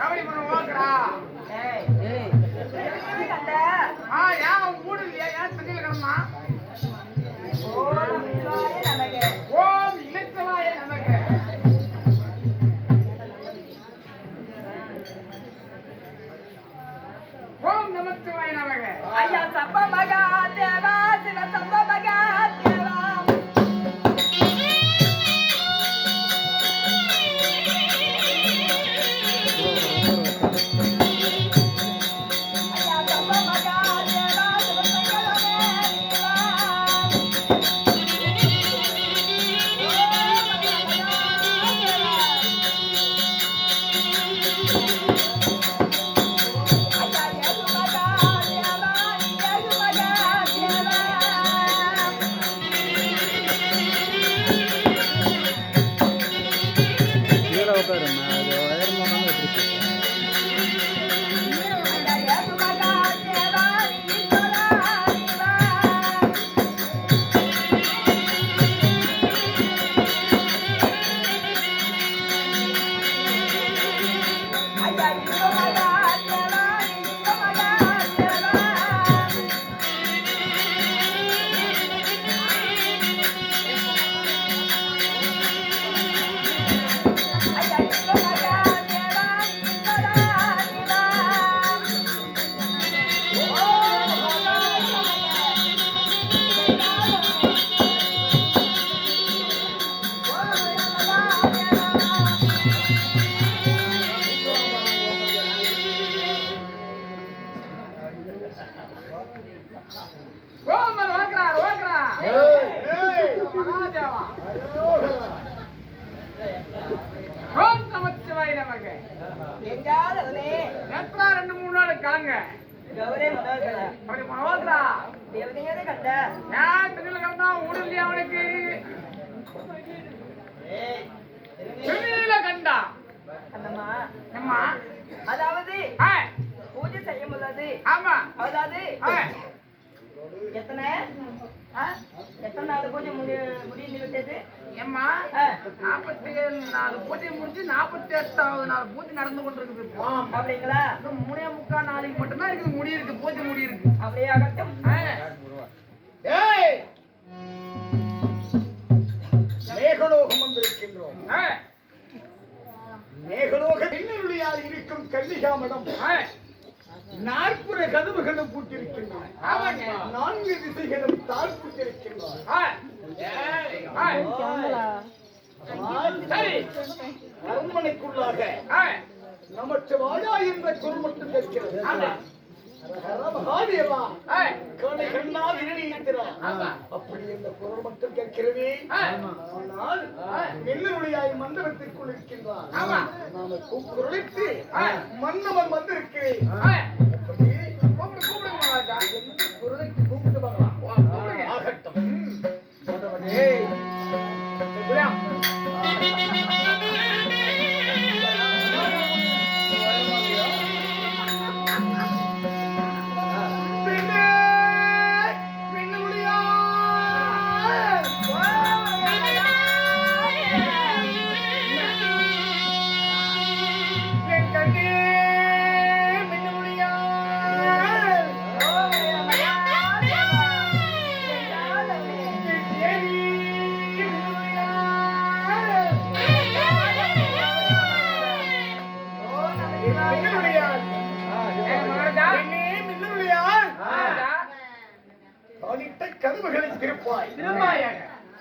கபடி பண்ண ஓகரா ஏய் ஏய் கண்ட ஏன் மூடு இல்லையா ஏன் தண்ணியில கிடமா ஓம் இலாய நமக ஓம் இலக்கவாய நமக ஓம் நமச்சிவாய நமக ஐயா சப்ப மகா தேவா சிவ சப்ப மகா தேவா ஓம் நமச்சிவாய நமக எங்காதவனே எத்தனை 2-3 நாள் காங்க கௌரே மனோகர அப்படி மனோகரா தேவதையே கண்ட ஏன் தண்ணியில கிடந்தா ஊடு அவனுக்கு தண்ணியில கண்டா அந்தம்மா அம்மா அதாவது பூஜை செய்ய முடியாது ஆமா அதாவது எத்தனை நாள் பூஜை முடிந்து விட்டது ஏம்மா 47 நாள் பூஜை முடிஞ்சு 48வது நாள் பூஜை நடந்து கொண்டிருக்குது அப்படிங்களா 3.25 நாளைக்கு மட்டும்தான் இருக்குது முடி இருக்கு பூஜை முடி இருக்கு அப்படியே ஆகட்டும் மேகலோகம் வந்திருக்கின்றோம் மேகலோக பின்னருளியால் இருக்கும் கன்னிகாமடம் 40 கதவுகளும் பூட்டிருக்கின்றன 4 திசைகளும் தாழ் பூட்டிருக்கின்றன அரண்மனைக்குள்ளாக நமச்சிவாயா என்ற குரல் மட்டும் கேட்கிறது மகாதேவா கண்ணை கண்ணால் இணைக்கிறார் அப்படி என்ற குரல் மட்டும் கேட்கிறது ஆனால் என்னுடையாய் மண்டபத்திற்குள் இருக்கின்றார் நாம குரலிட்டு மன்னவன் வந்திருக்கிறேன் குரலுக்கு கூப்பிட்டு பார்க்கலாம் ஆகட்டும் கதவுகளை திருப்பாய்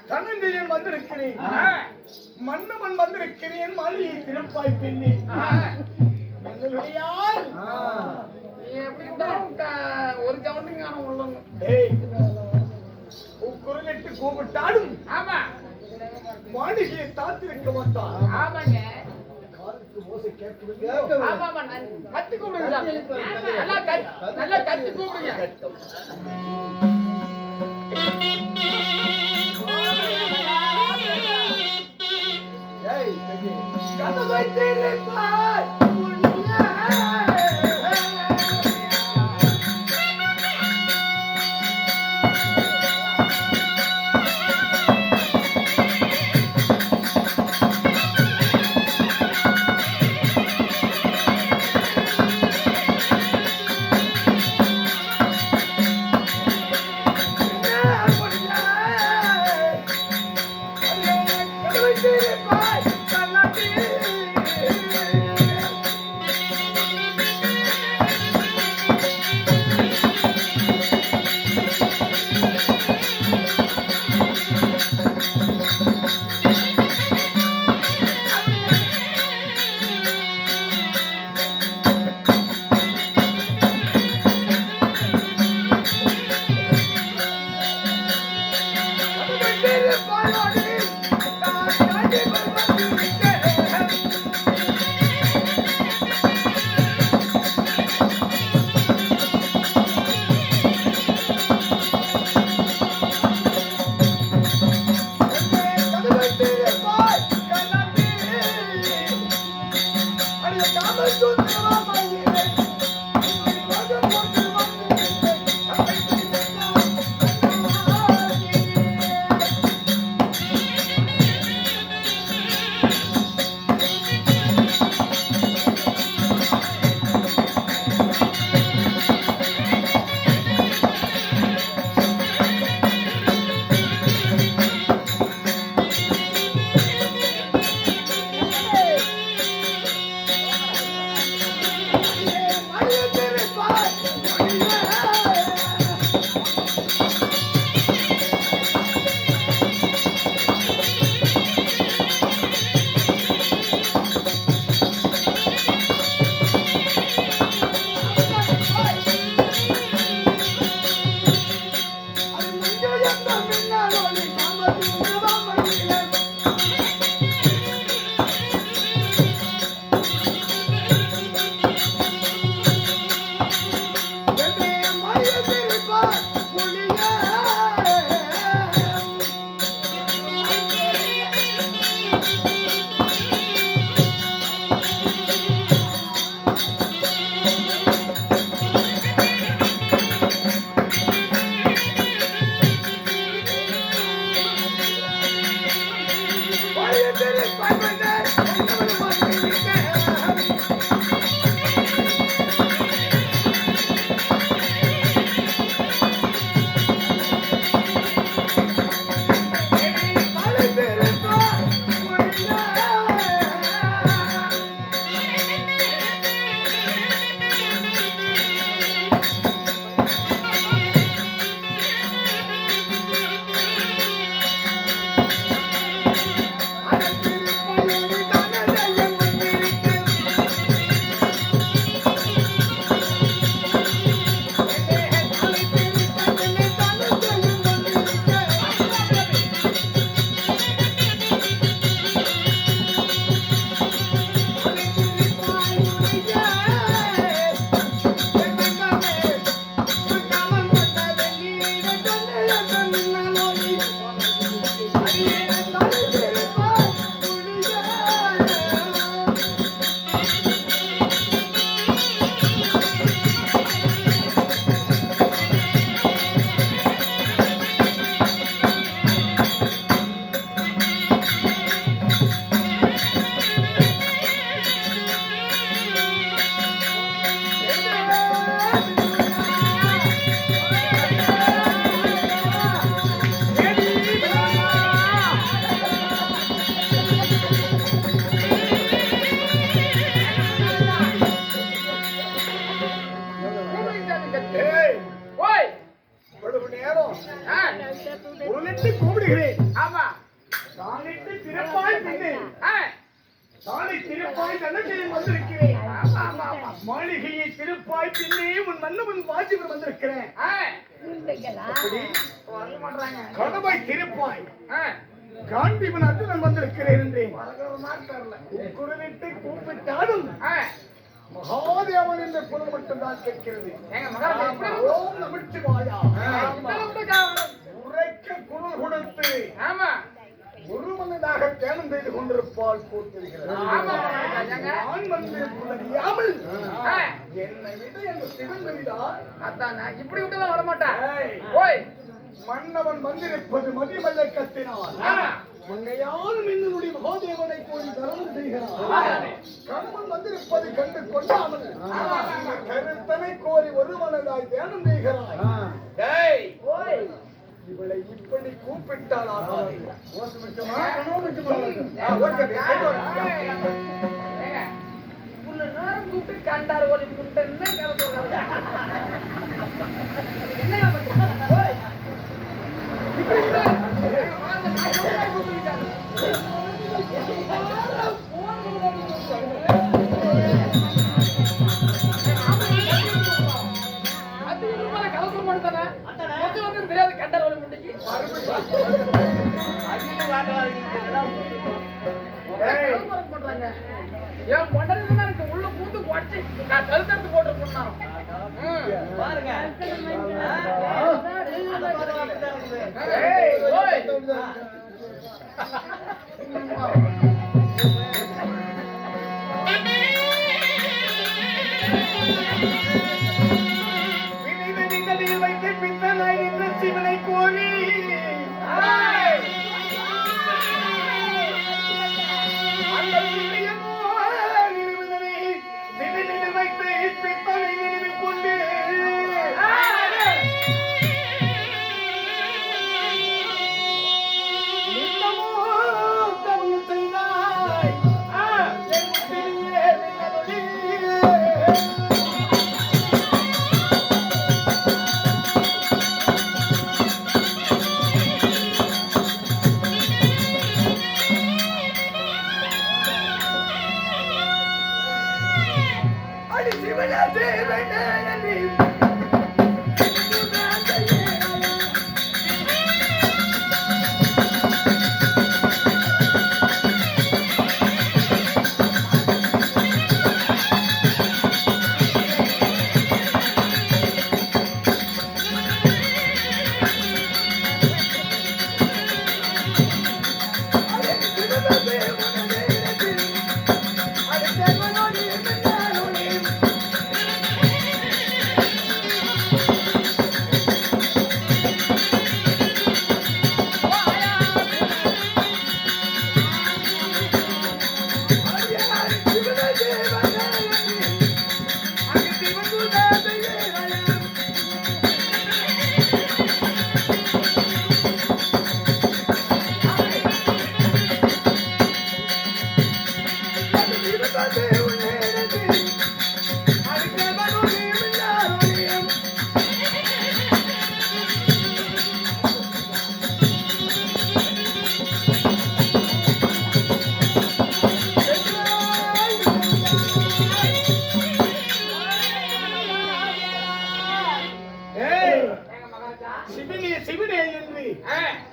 தனஞ்சயன் வந்திருக்கிறேன் மன்னவன் வந்திருக்கிறேன் மாளிகை திருப்பாய் பெண்ணே ஒரு கவனத்துக்கு குரலிட்டு கூப்பிட்டாலும் மாளிகையை தாத்திருக்க மாட்டான் ஆமாங்க ஓசை கேட்குது கத்து கூப்பிடுங்க நல்லா கத்து கூப்பிடுங்க கதவை திறப்பாய் உருளிட்டு கூப்பிடுகிறேன். ஆமா. தானிட்டு திருப்பாய் பின்னே. ஆ. தானி திருப்பாய் தனத்தில் வந்திருக்கிறேன். ஆமா ஆமா ஆமா. மாளிகையை திருப்பாய் பின்னே உன் மன்னவன் வாஜிபர் வந்திருக்கிறேன். ஆ. அப்படி வர மாட்டாங்க. கடமை திருப்பாய். ஆ. காண்டிபன் அத்துடன் வந்திருக்கிறேன் என்றேன். வரகற மாதிரி தெரியல. குருவிட்டு கூப்பிட்டாலும் ஆ. மகாதேவன் என்ற குரல் மட்டும்தான் கேட்கிறது. எங்க மகாராஜா எப்படி ஓம் நமச்சிவாயா. உரைக்க குரல் கொடுத்து ஆமா. ஒருமனதாக தியானம் செய்து கொண்டிருப்பால் போட்டிருக்கிறது. ஆமா மகாராஜாங்க. நான் வந்து புலறியாமல் ஆ. என்னை விட எங்க சிவன் விடார். அதானே இப்படி விட்டுலாம் வர மாட்டேன். ஏய், ஓய். மன்னவன் வந்திருப்பது மதிமல்ல கத்தினான். ஆமா. மங்கையாலும் என்னுடைய மகாதேவனை போய் தர்மம் செய்கிறான். கணவன் வந்திருப்பதை கண்டு கொண்டாமல் கருத்தனை கோரி ஒருவனதாய் தியானம் செய்கிறாய். டேய். ஓய், இவளை இப்படி கூப்பிட்டால் ஆகாது. ஏங்க, உன்னை நேரம் கூப்பிட்டு கண்டார் ஓடி முட்டன்னு கதை சொல்றாங்க. என்ன பண்ற? ஓய். இப்படி இல்ல. வாங்க, நான் சொல்றதை கூப்பிட்டுட்டாங்க. அது இவங்க கதை சொல்ல மாட்டானே. கொஞ்சம் வந்து தெரியாது கண்டார் ஓடி முட்டைக்கு. என் பொண்டாட்டி எனக்கு உள்ள பூந்து போட்டு நான் கழுத்தெடுத்து போட்டு போனான். பாருங்க.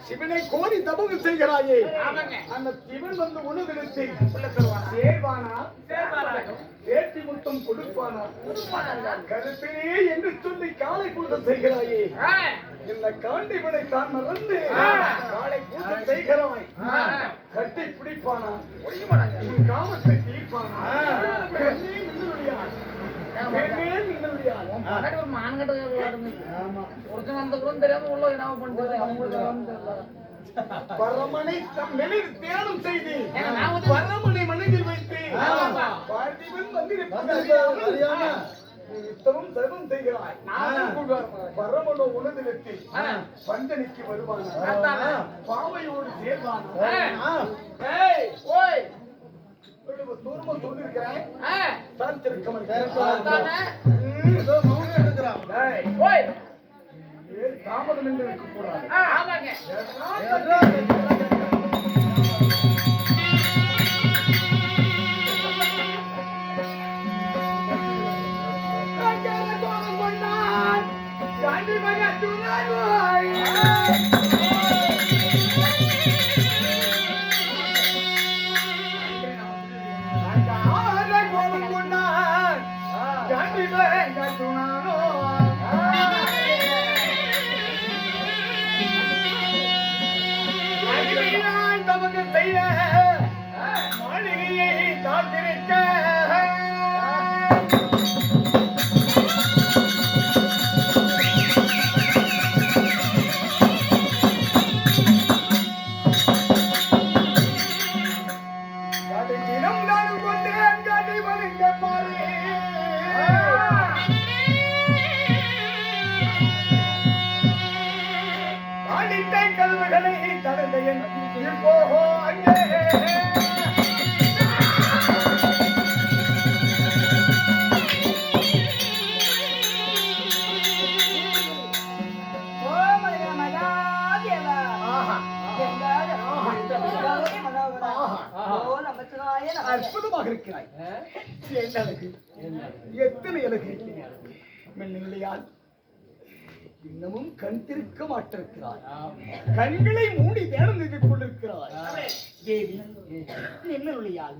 சிவனை கோரி தபம் செய்கிறாயே ஆமாங்க. அந்த சிவன் வந்து உணவெடுத்து சொல்ல தருவானா? சேர்வானா சேர்வானா? ஏற்றி முத்தம் கொடுப்பானா கருப்பினே என்று சொல்லி காலை பூஜை செய்கிறாயே இந்த காண்டிவனை தான் மறந்து காலை பூஜை செய்கிறாய் கட்டி பிடிப்பானா உன் காமத்தை தீர்ப்பானா பெண்ணே நின்றுவிடியாள். பெண்ணே நின்றுவிடியாள். ஒரு மான்கட்ட ஒருத்தன் அந்த கூட தெரியாம உள்ள என்ன பண்றது அவங்களுக்கு பரமனை தம் நிலையில் தியானம் செய்து நான் வந்து பரமனை மனதில் வைத்து பார்த்திபன் வந்திருப்பதாக இத்தமும் சர்வம் செய்கிறாய். பரமனோ உணர்நிலத்தி பஞ்சனிக்கு வருவானா பாவையோடு சேர்வானா தூர்ம சொல்லிருக்கிறேன் தாமதம் என்று இருக்கக்கூடாது. ஆமாங்க. மாளிகையை தாத்திருக்க தினம் நானும் கொண்டு காட்டி வருங்க பாரு ஆடிட்ட கல்விகளை தடந்த என் போகோ அங்கே அற்புதமாக இருக்கிறாய். என்ன அழகு, எத்தனை அழகு. மெல்லியால் இன்னமும் கண் திருக்க மாட்டிருக்கிறாய். கண்களை மூடி தியானம் செய்து கொண்டிருக்கிறாய். தேவி என்ன ஒளியால்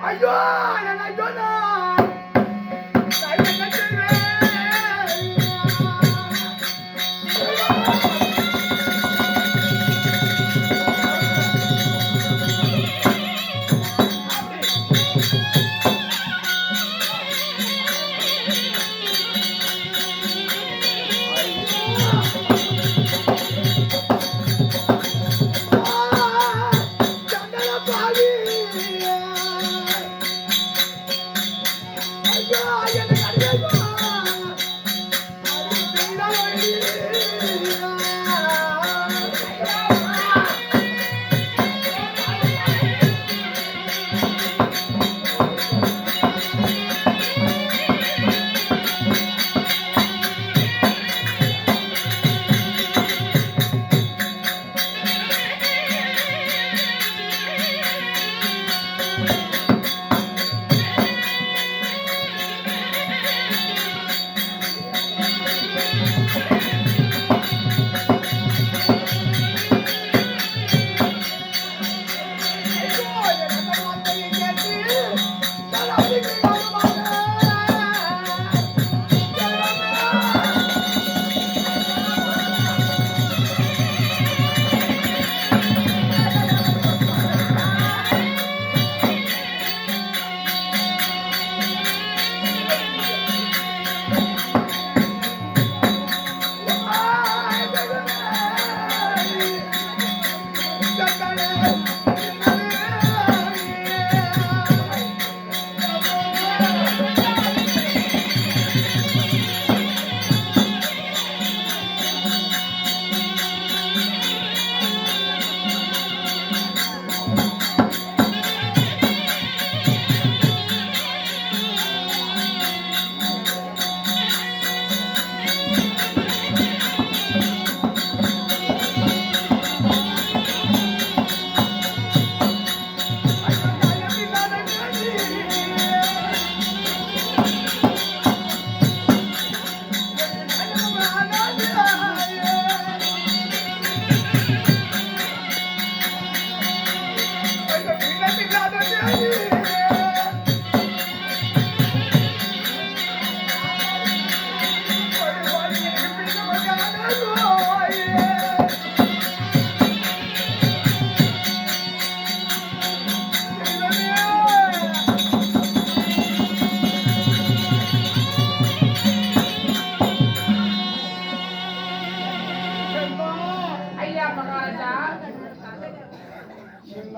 ஐயோ ஐயோ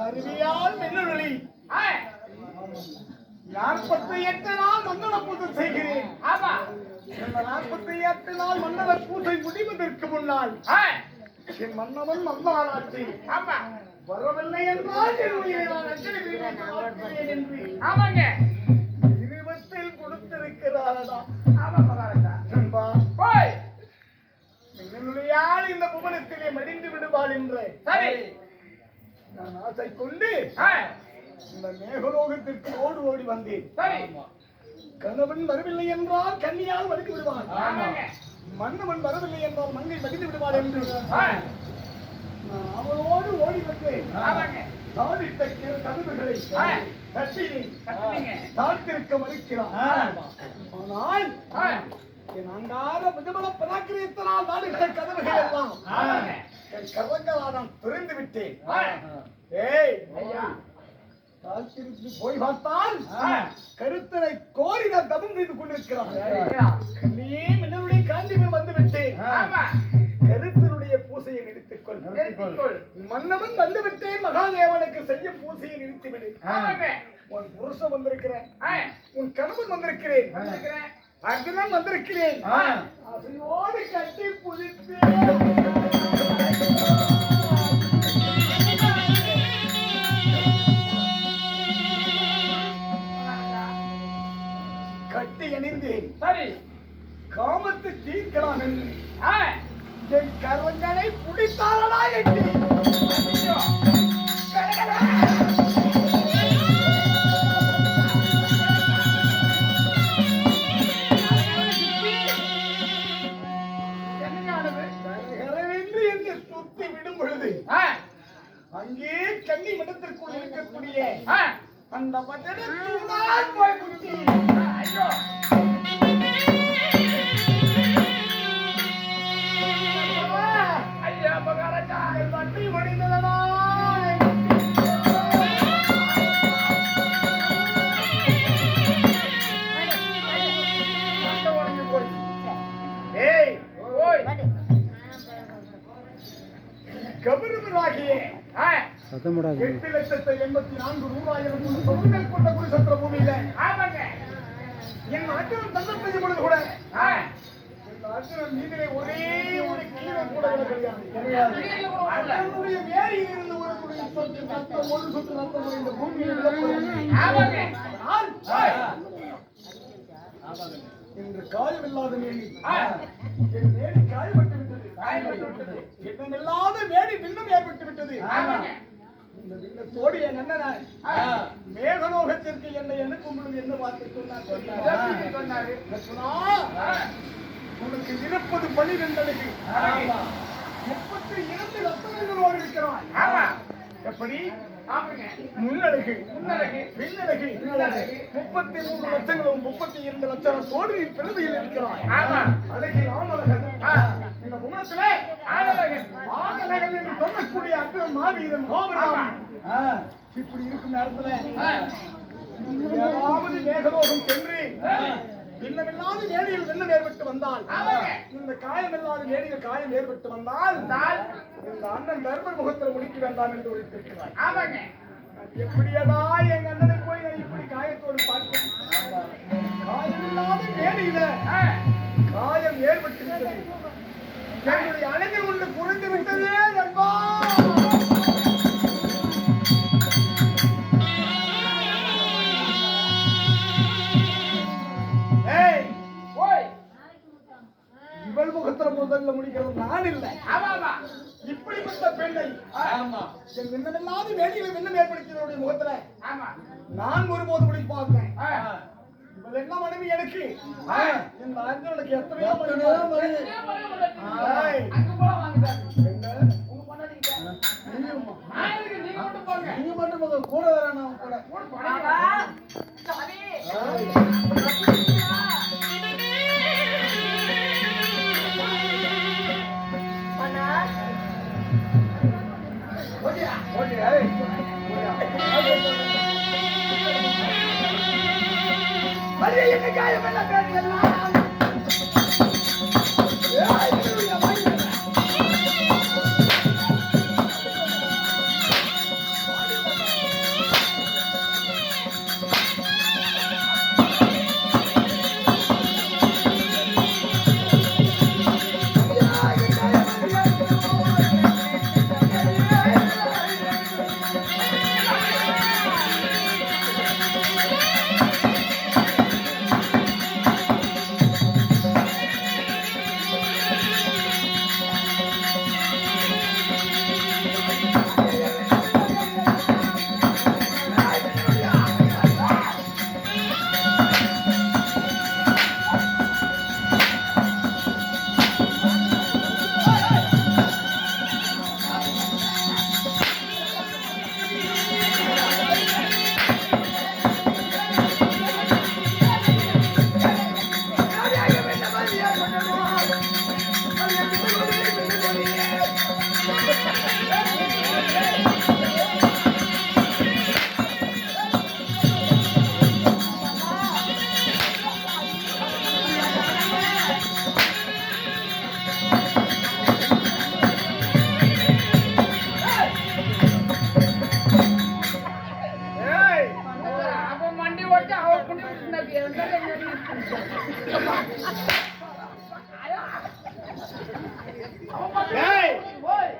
அருவியால் மின்னொளி 48 நாள் மண்டல பூஜை செய்கிறேன். ஆமா, இந்த 48 நாள் மண்டல பூஜை முடிவதற்கு முன்னால் என் மன்னவன் மன்னாராட்சி ஆமா வரவில்லை என்றால் என் உயிரை நான் அஞ்சலி என்று ஆமாங்க இருபத்தில் கொடுத்திருக்கிறாரா? ஆமா மகாராஜா. நண்பா, போய் மின்னொளியால் இந்த புவனத்திலே மடிந்து விடுவாள் என்று சரி நான் ஆசை கொண்டு இந்த மேகலோகத்திற்கு ஓடி ஓடி வந்தேன். சரி, கணவன் வரவில்லை என்றால் கன்னியால் மடித்து விடுவான், ஆமாங்க மன்னவன் வரவில்லை என்றால் மங்கை மடித்து விடுவாள் என்று நான் அவளோடு ஓடி வந்தேன். ஆமாங்க தாடிட்ட கதவுகளை கட்டுவீங்க. தாழ்த்திருக்க மறுக்கிறான். ஆனால் என் அங்கார விஜபல பராக்கிரியத்தினால் நாடிட்ட கதவுகள் எல்லாம் என் கரங்களால் திறந்து விட்டேன். ஏய் ஐயா, தாழ்த்திருக்கு போய் பார்த்தால் கருத்தரை கோரி நான் தபம் செய்து கொண்டிருக்கிறான். நீயே மின்னலுடைய காஞ்சிபுரம் வந்து விட்டேன். ஆமா கருத்தருடைய பூசையை நிறுத்திக்கொள். நிறுத்திக்கொள். மன்னவன் வந்து விட்டேன். மகாதேவனுக்கு செய்ய பூசையை நிறுத்திவிடு. ஆமாங்க உன் புருஷன் வந்திருக்கிறேன், உன் கணவன் வந்திருக்கிறேன், வந்திருக்கிறேன். அர்ஜுனன் வந்திருக்கிறேன். அதையோடு கட்டி புதித்து கட்டி அணிந்தேன். சரி, காமத்து தீர்க்கலாம் என்று ஆ, என் கரங்களை புடித்தாரடா எட்டி. ஐயோ, அங்கே கன்னி மடத்திற்குள் இருக்கக்கூடிய ஆ, அந்த பட்டண தூணால் போய் குத்தி ஐயோ ஐயா மகாராஜா வண்டி வடிந்ததனா அந்த உடனே போய் ஏய் ஓய் கபருமராகியே ஆ, 8,84,000 தொகுதிகள் கொண்ட குருசத்திர பூமியில ஆமாங்க என் அர்ஜுனன் தந்தம் செய்யும் பொழுது கூட ஆ, இந்த அர்ஜுனன் மீதிலே ஒரே ஒரு கீழே கூட கிடையாது வெளியில கூட வரல. அர்ஜுனுடைய வேலையில் இருந்து ஒரு துளி சொட்டு ரத்தம், ஒரு சொட்டு ரத்தம் இந்த பூமியில் விழப்போவதில்லை. ஆமாங்க ஆனால் இன்று காயமில்லாத மேனி ஆ, என் மேனி காயப்பட்டு விட்டது காயப்பட்டு விட்டது. எண்ணமில்லாத மேனி பின்னம் ஏற்பட்டு விட்டது ஆமாங்க இந்த விண்ணத்தோடு என் அண்ணனாய் மேகலோகத்திற்கு என்னை அனுப்பும் பொழுது என்ன வார்த்தை சொன்னார் எப்படி சொன்னாரு சொன்னா ஆ, உனக்கு இருப்பது 12 அழகு ஆமா. 32 ரத்தனங்களோடு இருக்கிறாய் ஆமா எப்படி ஆமாங்க முன்னழகு முன்னழகு, பின்னழகு 33 லட்சங்களும் 32 லட்சத்தோடு நீ பெருமையில் இருக்கிறாய் ஆமா. அழகில் ஆமலகன் ஆ, இந்த குணத்திலே ஆனழகன். ஆமலகன் என்று சொல்லக்கூடிய அர்ஜுனன் மாவீரன் கோபுரம் இப்படி இருக்கும் நேரத்துல ஆ, ஏதாவது மேகலோகம் சென்று ஆ, பின்னமில்லாத மேடையில் வெள்ளம் ஏற்பட்டு வந்தால் ஆமாங்க. இந்த காயமில்லாத மேடையில் காயம் ஏற்பட்டு வந்தால் நாள். இந்த அண்ணன் தர்மர் முகத்தில் முடிக்க வேண்டாம் என்று உரைத்திருக்கிறார் ஆமாங்க எப்படியடா எங்க அண்ணனை போய் நான் இப்படி காயத்தோடு பார்க்கிறேன் காயமில்லாத மேடையில ஆ, காயம் ஏற்பட்டு விட்டது என்னுடைய அழகு ஒன்று குறைந்து விட்டதே நண்பா ஏய் ஓய் இவள் முகத்துல முதல்ல முடிக்கிறது நான் இல்லை ஆமா ஆமா இப்படிப்பட்ட பெண்ணை ஆமா என் மின்னமில்லாத வேலையில் மின்னம் ஏற்படுத்தியவருடைய முகத்துல ஆமா நான் ஒருபோது முடி பார்த்தேன் ஆ, இவள் என்ன மனைவி எனக்கு ஆ. இந்த அர்ஜுனனுக்கு எத்தனையோ மனைவி ஏன் மறுபடியும் மறுபடியும் ஆய். அங்க போல வாங்குறாரு என்ன? உங்க பொண்டாட்டிக்கிட்ட. நீயுமா? நான் எதுக்கு நீங்க மட்டும் போங்க நீங்க மட்டும் போங்க, கூட வரேன் நான் கூட கூட ஆமா போனீங்க. சாமி ஆய். அண்ணா ஓடியா, ஓடியா, ஏய். ஓடியா. மரியா, எங்க காயம் என்ன பேசுறீங்களா? ஏய், திருவிழா, வாங்க. அப்ப மண்டி ஓட்டு அவ குண்டி விட்டுருந்தாங்க. ஏய், ஓய்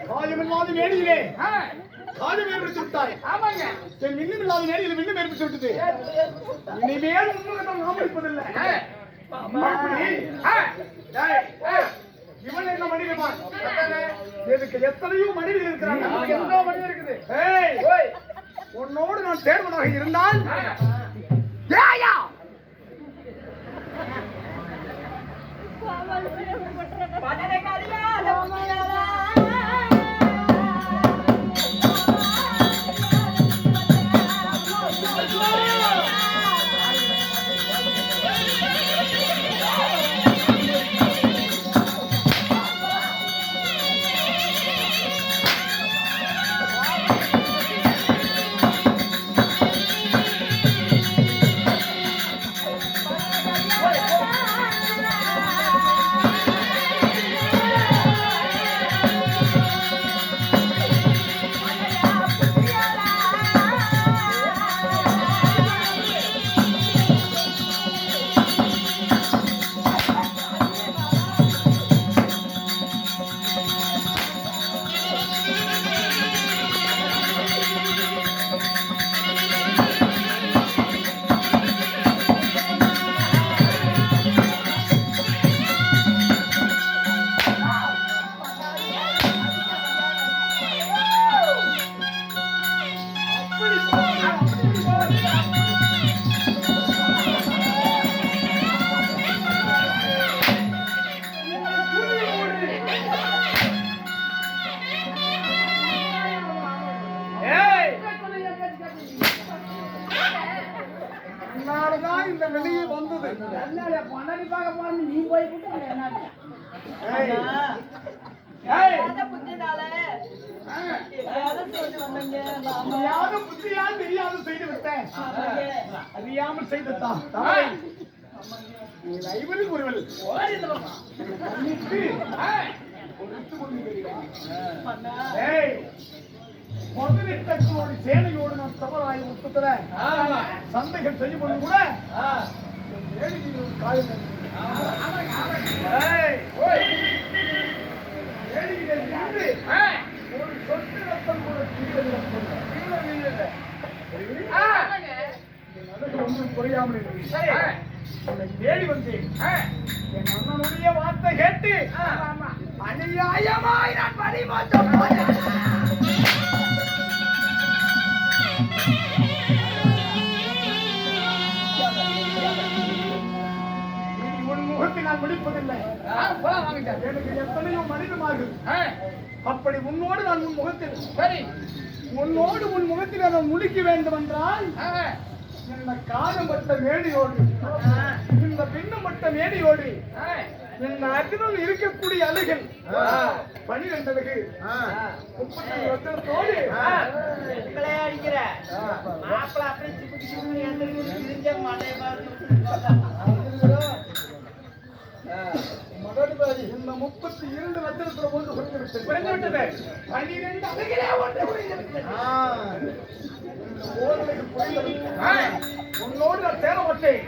காயமில்லாத மேடையிலே ஆ, காயம் ஏற்படுத்தி விட்டாய் ஆமாங்க என் மின்னமில்லாத மேடையில் மின்னம் ஏற்பட்டு விட்டது இனிமேல் உண்மைதான் நாம் இருப்பதில்லை ஆ, அப்படி ஆ, ஏய், ஆ. இவன் என்ன மனிதமான் எத்தனை? எனக்கு எத்தனையோ மனைவிகள் இருக்கிறாங்க நமக்கு எவ்வளோ மணி இருக்குது ஏய், ஓய் உன்னோடு நான் சேர்வனாக இருந்தால் ஆ, ஏயா பதனை காரியா லட்சுமியாரா இந்த வெளியே வந்தது. என்னடா பொண்டாட்டி பார்க்க போறேன்னு நீ போய் கூட்டு என்ன ஏய், ஏய், அத புத்தினால ஏதாவது சொல்லி வந்தீங்க மாமா. யாரும் புத்தியா தெரியாத செய்து விட்டேன். ஆமாங்க. அறியாமல் செய்ததான் தவறை. நீ ஐவரில் ஒருவள் ஓடி இந்த பக்கம் மன்னித்து, பொறுத்து கொண்டு வருகிறாய். மன்னா. ஏய், முதலிட்டோடு சேனையோடு நான் தவறாய் முத்துக்கிறேன். ஆமா சந்தைகள் செய்யும் பொழுது கூட என் ஏழைகளில் ஒரு காயம் இருந்தது. ஏய், ஏழைகளில் நின்று ஒரு சொட்டு ரத்தம் கூட கீழே விழவில்லை. என் அழகு ஒன்றும் குறையாமல் இருந்தது. உன்னை தேடி வந்தேன். என் அண்ணனுடைய வார்த்தை கேட்டு அநியாயமாய் நான் பரிமாற்றம் உன் முகத்தை நான் விழிப்பதில்லை. போலாம் வாங்கிட்டேன் எனக்கு எத்தனையோ மனிதமார்கள் அப்படி உன்னோடு நான் உன் முகத்தில் சரி உன்னோடு உன் முகத்தில் நான் முழிக்க வேண்டும் என்றால் இந்த காலம்பட்ட மேடியோடு இந்த பின்னம்பட்ட மேடியோடு இந்த அர்ஜுனன் இருக்கக்கூடிய அலைகள் 12 அழகு 30 வட்டத்தோடு உங்களே அடிக்கிற மாப்பிள அப்படியே சிப்பு சிப்பு எந்திரிச்சு திரிஞ்ச மலைய பார்த்து இந்த 32 வட்டத்துல ஒன்று குறைந்து விட்டது. 12 அலைகளே ஒன்று குறைந்து ஓரளவு குறைந்தது. உன்னோடு நான் சேர மாட்டேன்.